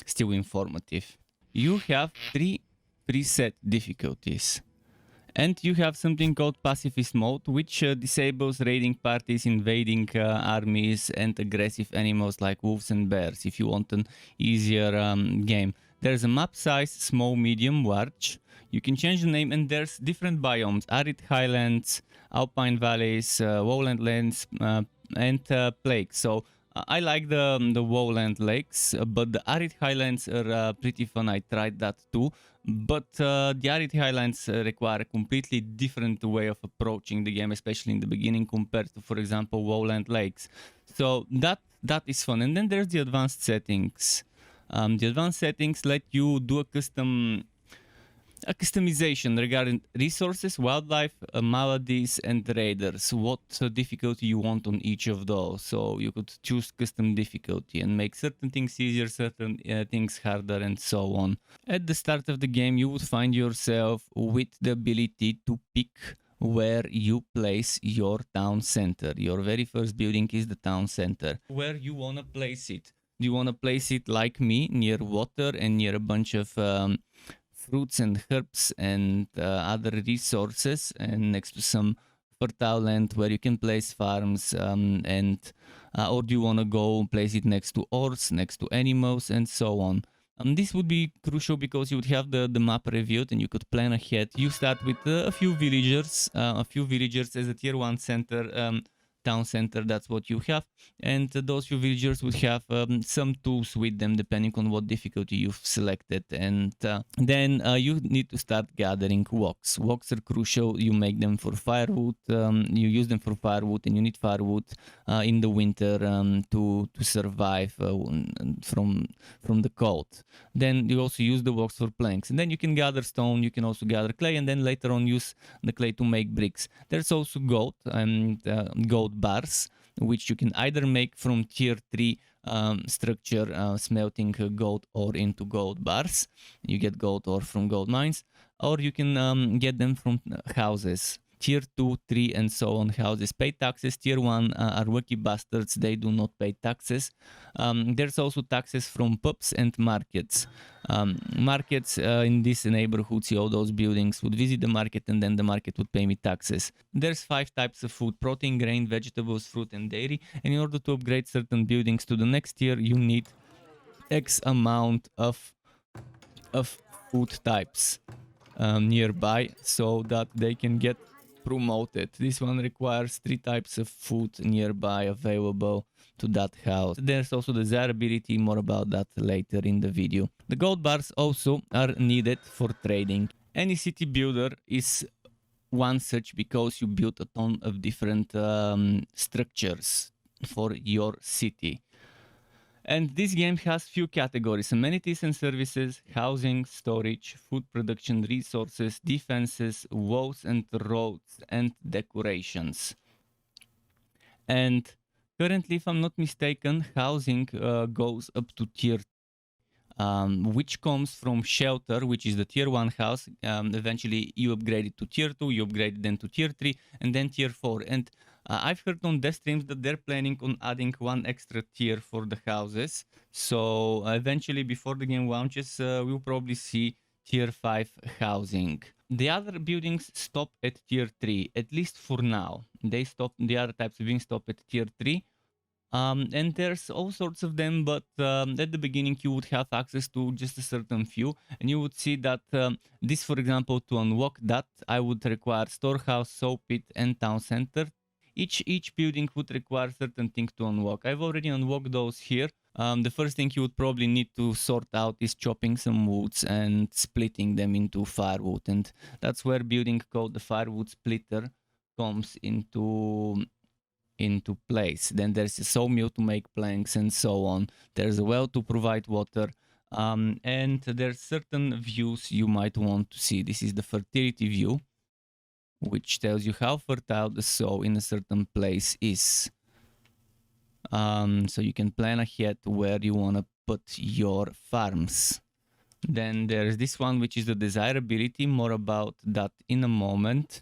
still informative. You have 3 preset difficulties. And you have something called pacifist mode, which disables raiding parties, invading armies, and aggressive animals like wolves and bears if you want an easier game. There's a map size, small, medium, large. You can change the name, and there's different biomes: arid highlands, alpine valleys, lowland lands, and plague. So I like the lowland lakes, but the arid highlands are pretty fun. I tried that too. But the arid highlands require a completely different way of approaching the game, especially in the beginning, compared to, for example, lowland lakes. So that is fun. And then there's the advanced settings. The advanced settings let you do a customization regarding resources, wildlife, maladies, and raiders. What difficulty you want on each of those. So you could choose custom difficulty and make certain things easier, certain things harder, and so on. At the start of the game, you would find yourself with the ability to pick where you place your town center. Your very first building is the town center. Where you want to place it. Do you want to place it like me, near water and near a bunch of fruits and herbs and other resources, and next to some fertile land where you can place farms, and or do you want to go place it next to ores, next to animals, and so on. This would be crucial because you would have the map reviewed and you could plan ahead. You start with a few villagers as a tier 1 center, town center. That's what you have, and those few villagers would have some tools with them depending on what difficulty you've selected. And then you need to start gathering logs. Logs are crucial. You make them for firewood. You use them for firewood, and you need firewood in the winter to survive from the cold. Then you also use the logs for planks, and then you can gather stone. You can also gather clay, and then later on use the clay to make bricks. There's also gold and gold bars, which you can either make from tier 3 structure, smelting gold ore into gold bars. You get gold ore from gold mines, or you can get them from houses. Tier 2, 3, and so on houses pay taxes. Tier 1 are lucky bastards. They do not pay taxes. There's also taxes from pubs and markets. Markets in this neighborhood, see all those buildings, would visit the market, and then the market would pay me taxes. There's 5 types of food: protein, grain, vegetables, fruit, and dairy. And in order to upgrade certain buildings to the next tier, you need X amount of food types nearby so that they can get promoted. This one requires 3 types of food nearby available to that house. There's also desirability, more about that later in the video. The gold bars also are needed for trading. Any city builder is one such because you build a ton of different structures for your city. And this game has few categories: amenities and services, housing, storage, food production, resources, defenses, walls and roads, and decorations. And currently, if I'm not mistaken, housing goes up to tier which comes from shelter, which is the tier 1 house. Eventually you upgrade it to tier 2, you upgrade it then to tier 3, and then tier 4. And I've heard on their streams that they're planning on adding 1 extra tier for the houses. So eventually, before the game launches, we'll probably see tier 5 housing. The other buildings stop at tier 3, at least for now. The other types of buildings stop at tier 3. And there's all sorts of them, but at the beginning you would have access to just a certain few, and you would see that this, for example, to unlock that, I would require storehouse, soap pit, and town center. Each building would require certain things to unlock. I've already unlocked those here. The first thing you would probably need to sort out is chopping some woods and splitting them into firewood, and that's where building called the firewood splitter comes into place. Then there's a sawmill to make planks and so on. There's a well to provide water. And there's certain views you might want to see. This is the fertility view, which tells you how fertile the soil in a certain place is. So you can plan ahead where you want to put your farms. Then there's this one, which is the desirability. More about that in a moment.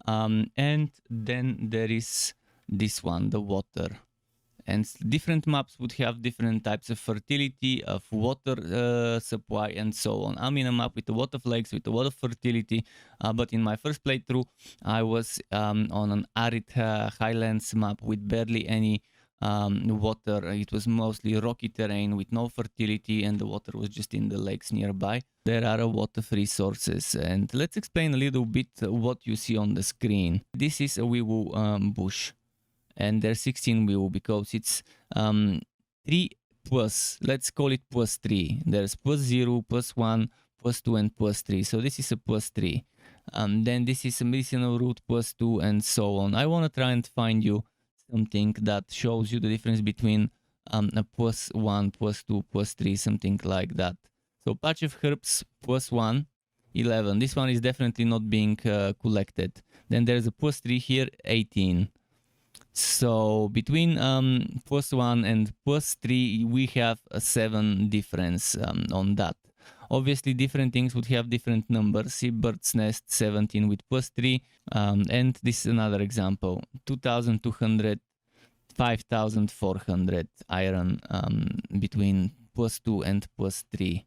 And then there is this one, the water. And different maps would have different types of fertility, of water supply, and so on. I'm in a map with a lot of lakes, with a lot of fertility, but in my first playthrough, I was on an arid highlands map with barely any water. It was mostly rocky terrain with no fertility, and the water was just in the lakes nearby. There are a lot of resources, and let's explain a little bit what you see on the screen. This is a Wiwu bush, and there's 16 Wiwu because it's 3 plus, let's call it plus 3. There's plus 0, plus 1, plus 2, and plus 3. So this is a plus 3. Then this is a medicinal root plus 2, and so on. I want to try and find you something that shows you the difference between a plus 1, plus 2, plus 3, something like that. So patch of herbs plus 1, 11. This one is definitely not being collected. Then there's a plus 3 here, 18. So between plus 1 and plus 3, we have a 7 difference on that. Obviously, different things would have different numbers. See bird's nest 17 with plus 3. And this is another example. 2,200, 5,400 iron between plus 2 and plus 3.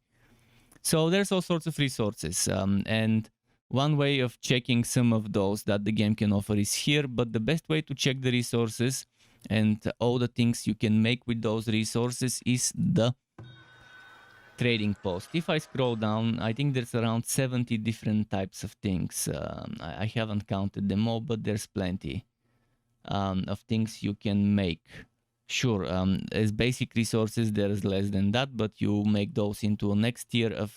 So there's all sorts of resources. And one way of checking some of those that the game can offer is here. But the best way to check the resources and all the things you can make with those resources is the trading post. If I scroll down, I think there's around 70 different types of things. I haven't counted them all, but there's plenty of things you can make. Sure, as basic resources, there's less than that, but you make those into a next tier of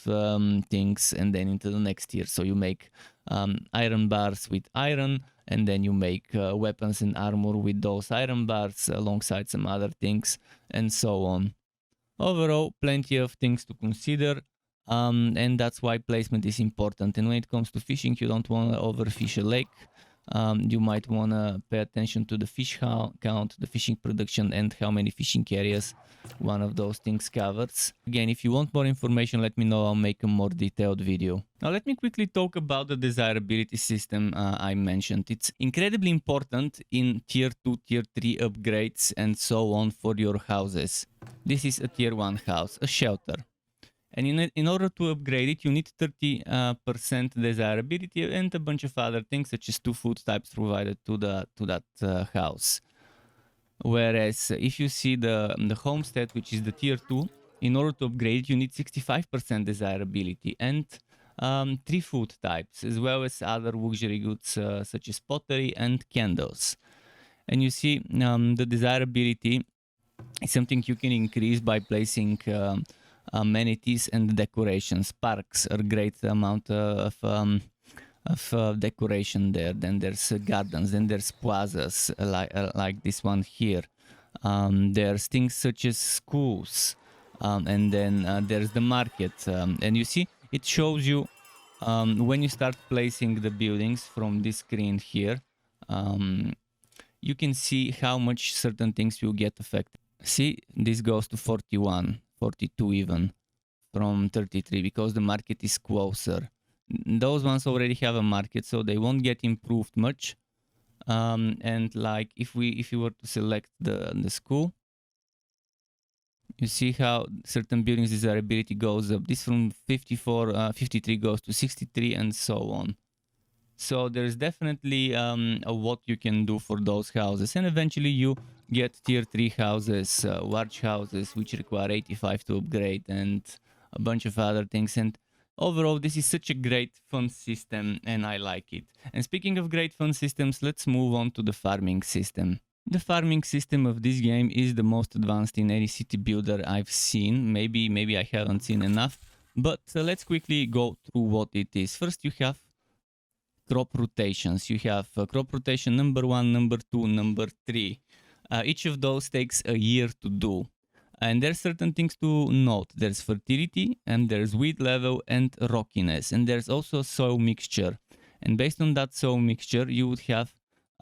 things, and then into the next tier. So you make iron bars with iron, and then you make weapons and armor with those iron bars alongside some other things, and so on. Overall, plenty of things to consider, and that's why placement is important. And when it comes to fishing, you don't want to overfish a lake. You might want to pay attention to the fish count, the fishing production, and how many fishing areas one of those things covers. Again, if you want more information, let me know. I'll make a more detailed video. Now, let me quickly talk about the desirability system I mentioned. It's incredibly important in tier 2, tier 3 upgrades, and so on for your houses. This is a tier 1 house, a shelter. And in order to upgrade it, you need 30% desirability and a bunch of other things, such as 2 food types provided to that house. Whereas if you see the homestead, which is the tier 2, in order to upgrade it, you need 65% desirability and 3 food types, as well as other luxury goods such as pottery and candles. And you see the desirability is something you can increase by placing amenities and decorations. Parks are a great amount of decoration there. Then there's gardens, then there's plazas like this one here. There's things such as schools, and then there's the market. And you see, it shows you when you start placing the buildings from this screen here, you can see how much certain things will get affected. See, this goes to 41. 42 even from 33 because the market is closer. Those ones already have a market, so they won't get improved much. And like if you were to select the school, you see how certain buildings desirability goes up. This from 53 goes to 63, and so on. So there's definitely a lot you can do for those houses, and eventually you get tier 3 houses, large houses, which require 85 to upgrade, and a bunch of other things. And overall, this is such a great fun system, and I like it. And speaking of great fun systems, let's move on to the farming system. The farming system of this game is the most advanced in any city builder I've seen. Maybe I haven't seen enough, but let's quickly go through what it is. First, you have crop rotations. You have crop rotation number 1, number 2, number 3. Each of those takes a year to do. And there's certain things to note. There's fertility, and there's weed level and rockiness. And there's also soil mixture. And based on that soil mixture, you would have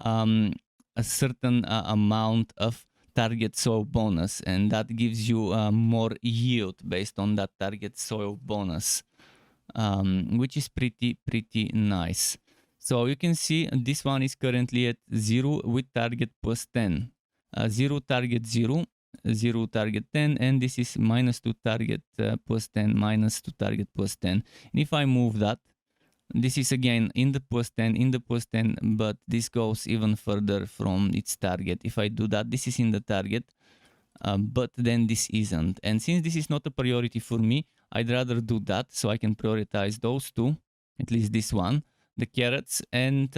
a certain amount of target soil bonus. And that gives you more yield based on that target soil bonus, which is pretty nice. So you can see this one is currently at 0 with target plus 10. 0 target 0, 0 target 10, and this is -2 target plus 10, -2 target plus 10. And if I move that, this is again in the plus 10, in the plus 10, but this goes even further from its target. If I do that, this is in the target, but then this isn't. And since this is not a priority for me, I'd rather do that so I can prioritize those two, at least this one, the carrots. And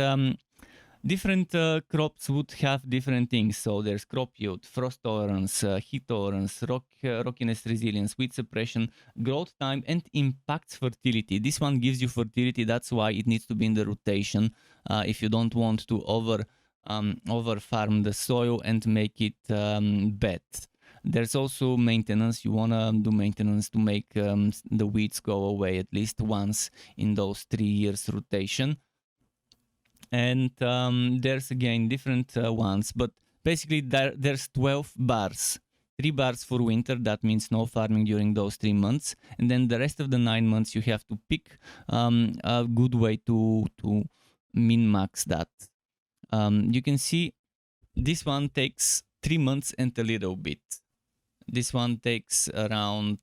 different crops would have different things. So there's crop yield, frost tolerance, heat tolerance, rockiness resilience, weed suppression, growth time, and impacts fertility. This one gives you fertility. That's why it needs to be in the rotation if you don't want to over farm the soil and make it bad. There's also maintenance. You want to do maintenance to make the weeds go away at least once in those 3 years rotation. And there's again different ones, but basically there's 12 bars. 3 bars for winter, that means no farming during those 3 months, and then the rest of the 9 months you have to pick a good way to min-max that. You can see this one takes 3 months and a little bit. This one takes around,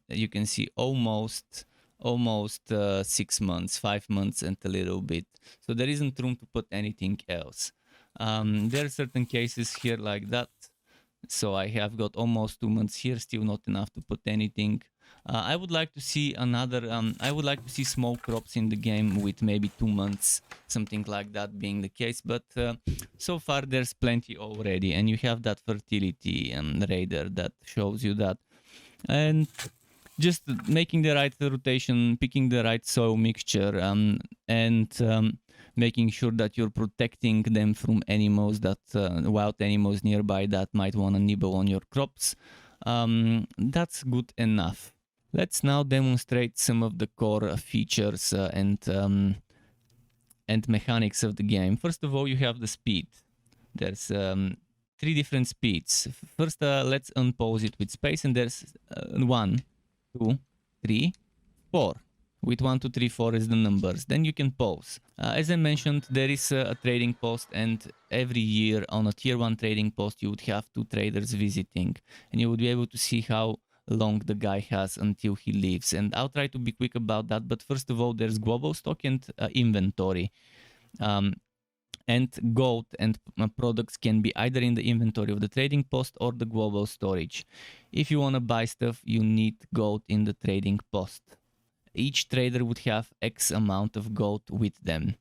you can see almost 6 months, 5 months and a little bit. So there isn't room to put anything else. There are certain cases here like that. So I have got almost 2 months here, still not enough to put anything. I would like to see I would like to see small crops in the game with maybe 2 months, something like that being the case. But so far there's plenty already, and you have that fertility radar that shows you that. And just making the right rotation, picking the right soil mixture, and making sure that you're protecting them from animals, that wild animals nearby that might want to nibble on your crops. That's good enough. Let's now demonstrate some of the core features and mechanics of the game. First of all, you have the speed. There's 3 different speeds. First, let's unpause it with space, and there's 1, 2, 3, 4. With 1, 2, 3, 4 is the numbers. Then you can pause. As I mentioned, there is a trading post, and every year on a tier 1 trading post, you would have 2 traders visiting, and you would be able to see how long the guy has until he leaves. And I'll try to be quick about that. But first of all, there's global stock and inventory. And gold and products can be either in the inventory of the trading post or the global storage. If you want to buy stuff, you need gold in the trading post. Each trader would have X amount of gold with them.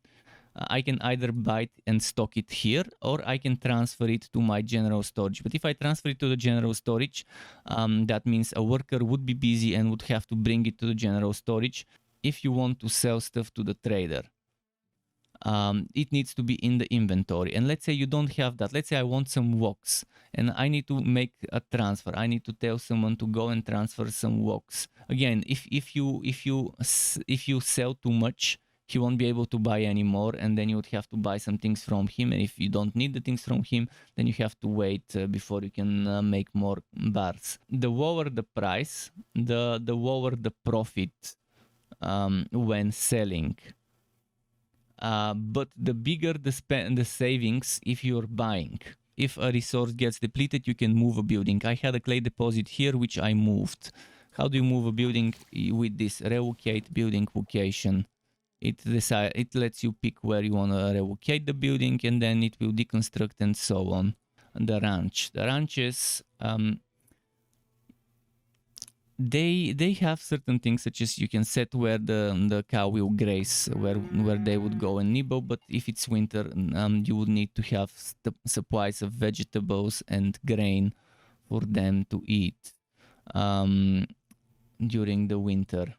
I can either buy it and stock it here, or I can transfer it to my general storage. But if I transfer it to the general storage, that means a worker would be busy and would have to bring it to the general storage. If you want to sell stuff to the trader, it needs to be in the inventory. And let's say you don't have that. Let's say I want some woks and I need to make a transfer. I need to tell someone to go and transfer some woks. Again, if you sell too much, he won't be able to buy anymore, and then you would have to buy some things from him. And if you don't need the things from him, then you have to wait before you can make more bars. The lower the price, the lower the profit when selling. But the bigger the savings if you're buying. If a resource gets depleted, you can move a building. I had a clay deposit here, which I moved. How do you move a building? With this relocate building location. It lets you pick where you want to relocate the building, and then it will deconstruct and so on. The ranches, they have certain things, such as you can set where the cow will graze, where they would go and nibble. But if it's winter, you would need to have supplies of vegetables and grain for them to eat during the winter.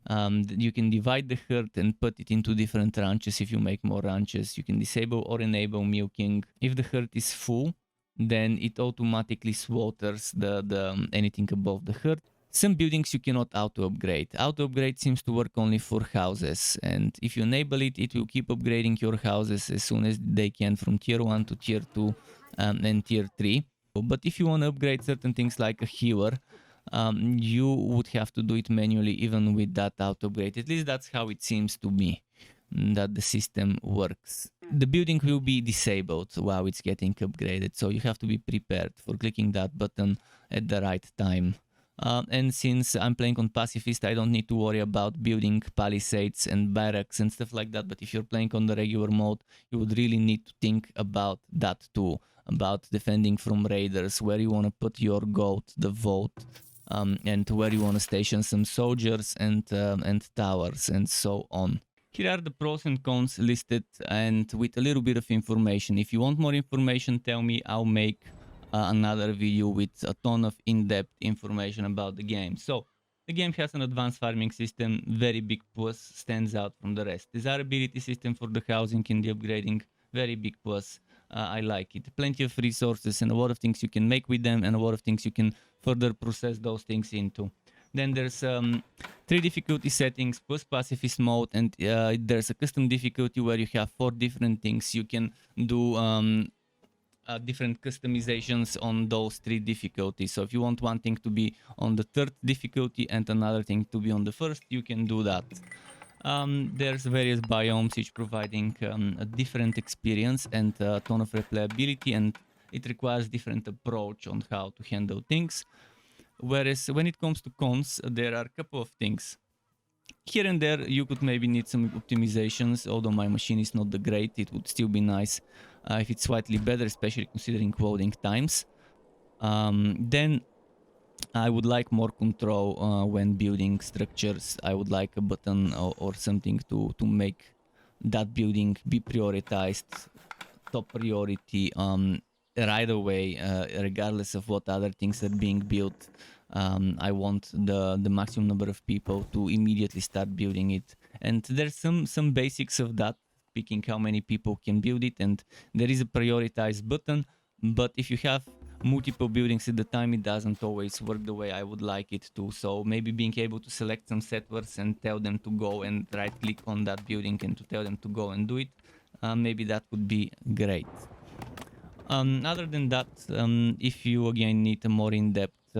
You can divide the herd and put it into different ranches. If you make more ranches, you can disable or enable milking. If the herd is full, then it automatically slaughters the anything above the herd. Some buildings you cannot auto-upgrade. Auto-upgrade seems to work only for houses, and if you enable it, it will keep upgrading your houses as soon as they can from tier 1 to tier 2 and tier 3. But if you want to upgrade certain things like a healer, you would have to do it manually, even with that auto upgrade. At least that's how it seems to me that the system works. the building will be disabled while it's getting upgraded, so you have to be prepared for clicking that button at the right time. And since I'm playing on pacifist, I don't need to worry about building palisades and barracks and stuff like that, but if you're playing on the regular mode, you would really need to think about that too, about defending from raiders, where you want to put your goat, the vote, and where you want to station some soldiers and towers and so on. Here are the pros and cons listed, and with a little bit of information. If you want more information, tell me, I'll make another video with a ton of in-depth information about the game. So, the game has an advanced farming system, very big plus, stands out from the rest. Desirability system for the housing and the upgrading, very big plus. I like it. Plenty of resources and a lot of things you can make with them, and a lot of things you can further process those things into. Then there's 3 difficulty settings plus pacifist mode, and there's a custom difficulty where you have 4 different things. You can do different customizations on those 3 difficulties. So if you want one thing to be on the 3rd difficulty and another thing to be on the 1st, you can do that. There's various biomes each providing a different experience and a ton of replayability, and it requires different approach on how to handle things. Whereas when it comes to cons, there are a couple of things. Here and there, you could maybe need some optimizations, although my machine is not the great, it would still be nice if it's slightly better, especially considering loading times. Then I would like more control when building structures. I would like a button or something to make that building be prioritized, top priority, right away, regardless of what other things are being built. I want the maximum number of people to immediately start building it. And there's some basics of that, picking how many people can build it, and there is a prioritize button, but if you have multiple buildings at the time, it doesn't always work the way I would like it to. So maybe being able to select some settlers and tell them to go and right click on that building and to tell them to go and do it, maybe that would be great. Other than that, if you again need a more in-depth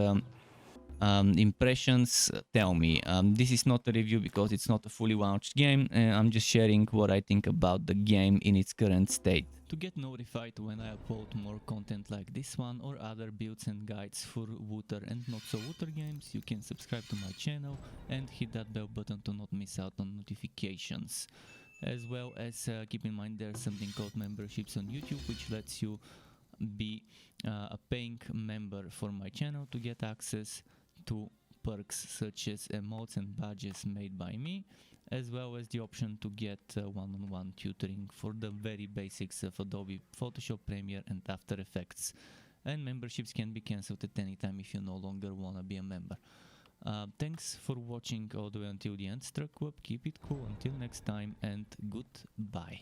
impressions, tell me. This is not a review because it's not a fully launched game. I'm just sharing what I think about the game in its current state. To get notified when I upload more content like this one or other builds and guides for Wooter and not so Wooter games, you can subscribe to my channel and hit that bell button to not miss out on notifications. As well as keep in mind there's something called memberships on YouTube, which lets you be a paying member for my channel to get access to perks such as emotes and badges made by me, as well as the option to get one-on-one tutoring for the very basics of Adobe Photoshop, Premiere and After Effects. And memberships can be cancelled at any time if you no longer want to be a member. Thanks for watching all the way until the end, Struck Web. Keep it cool until next time, and goodbye.